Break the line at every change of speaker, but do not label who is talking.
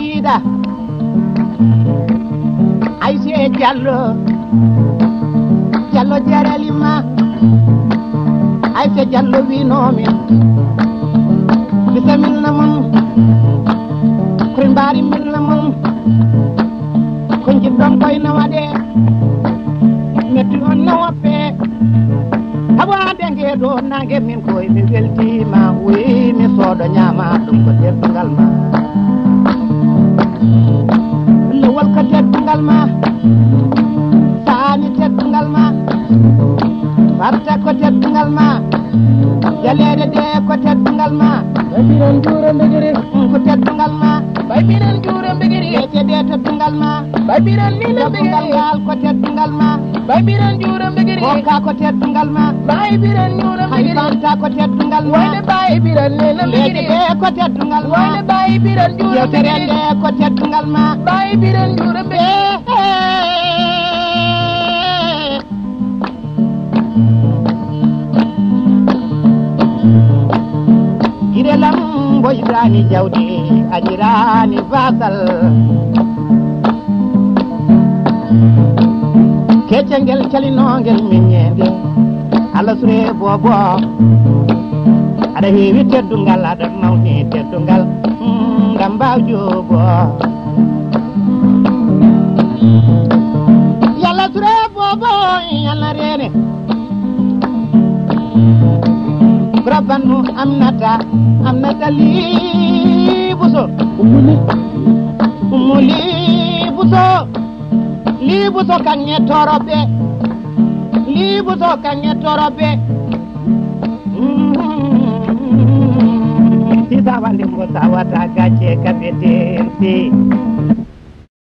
Seyida Aïssé Diallo Diallo jaralima Aïssé Diallo winomi bisamilna mon ko mbari milna mon ko jiddon koy nawade metti on nawape aba denge do nange min koy mi weltima wi mi sodo nyama dum ko teddugal ma lewal ko teddugal ma saani teddugal ma farta ko teddugal ma jalede de ko teddugal ma baybiran juro mbegere ko teddugal ma baybiran juro mbegere ete de teddugal ma baybiran ni mbegere gal ko teddugal ma baybiran juro mbegere ko ka ko teddugal ma baybiran juro mbegere farta ko teddugal ma wayne baybiran ne mbegere de ko teddugal ma wayne baybiran juro mbegere de ko teddugal ma baybiran juro mbegere girelam boyrani jawdi ajirani fasal kecengel calinongel minyende ala sure bobo ada hewi teddungal ada nawni teddungal ngamba jobo yalla sure bobo yalla rene Brabanu amnata li buso umuli buso kanye torobe tisa wande mo sawata gache kapete